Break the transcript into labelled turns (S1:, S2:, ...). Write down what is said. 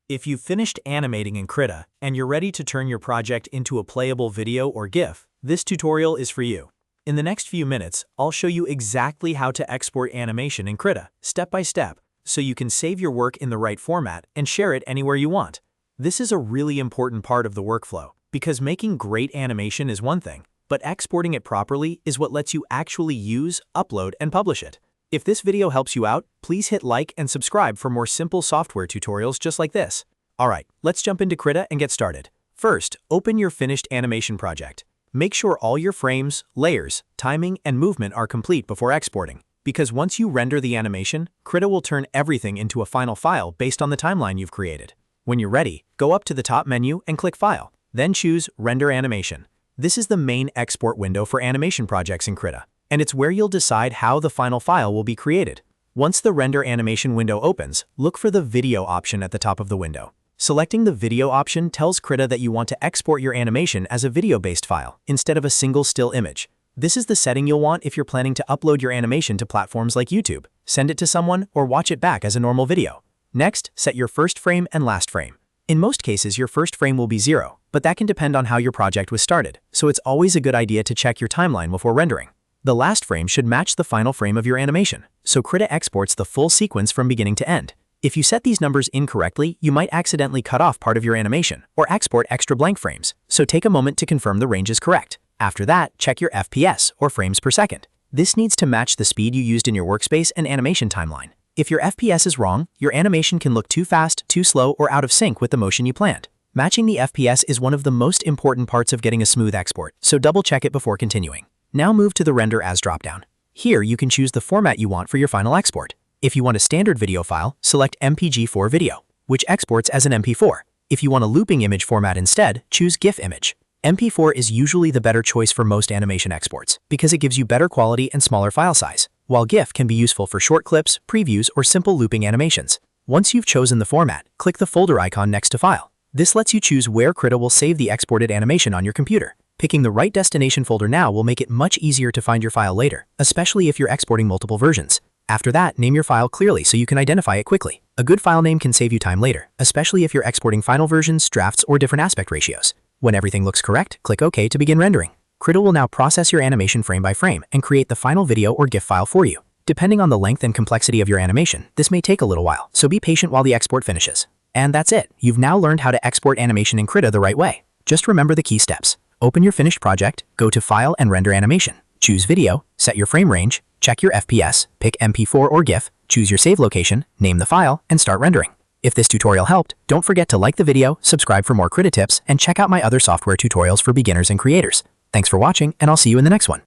S1: If you've finished animating in Krita and you're ready to turn your project into a playable video or GIF, this tutorial is for you. In the next few minutes, I'll show you exactly how to export animation in Krita, step by step, so you can save your work in the right format and share it anywhere you want. This is a really important part of the workflow, because making great animation is one thing, but exporting it properly is what lets you actually use, upload, and publish it. If this video helps you out, please hit like and subscribe for more simple software tutorials just like this. Alright, let's jump into Krita and get started. First, open your finished animation project. Make sure all your frames, layers, timing, and movement are complete before exporting, because once you render the animation, Krita will turn everything into a final file based on the timeline you've created. When you're ready, go up to the top menu and click File. Then choose Render Animation. This is the main export window for animation projects in Krita, and it's where you'll decide how the final file will be created. Once the Render Animation window opens, look for the Video option at the top of the window. Selecting the Video option tells Krita that you want to export your animation as a video-based file, instead of a single still image. This is the setting you'll want if you're planning to upload your animation to platforms like YouTube, send it to someone, or watch it back as a normal video. Next, set your first frame and last frame. In most cases, your first frame will be 0, but that can depend on how your project was started, so it's always a good idea to check your timeline before rendering. The last frame should match the final frame of your animation, so Krita exports the full sequence from beginning to end. If you set these numbers incorrectly, you might accidentally cut off part of your animation or export extra blank frames, so take a moment to confirm the range is correct. After that, check your FPS, or frames per second. This needs to match the speed you used in your workspace and animation timeline. If your FPS is wrong, your animation can look too fast, too slow, or out of sync with the motion you planned. Matching the FPS is one of the most important parts of getting a smooth export, so double-check it before continuing. Now move to the Render As dropdown. Here you can choose the format you want for your final export. If you want a standard video file, select MPG-4 video, which exports as an MP4. If you want a looping image format instead, choose GIF image. MP4 is usually the better choice for most animation exports, because it gives you better quality and smaller file size, while GIF can be useful for short clips, previews, or simple looping animations. Once you've chosen the format, click the folder icon next to File. This lets you choose where Krita will save the exported animation on your computer. Picking the right destination folder now will make it much easier to find your file later, especially if you're exporting multiple versions. After that, name your file clearly so you can identify it quickly. A good file name can save you time later, especially if you're exporting final versions, drafts, or different aspect ratios. When everything looks correct, click OK to begin rendering. Krita will now process your animation frame by frame and create the final video or GIF file for you. Depending on the length and complexity of your animation, this may take a little while, so be patient while the export finishes. And that's it. You've now learned how to export animation in Krita the right way. Just remember the key steps. Open your finished project, go to File and Render Animation. Choose Video, set your frame range, check your FPS, pick MP4 or GIF, choose your save location, name the file, and start rendering. If this tutorial helped, don't forget to like the video, subscribe for more Krita tips, and check out my other software tutorials for beginners and creators. Thanks for watching, and I'll see you in the next one.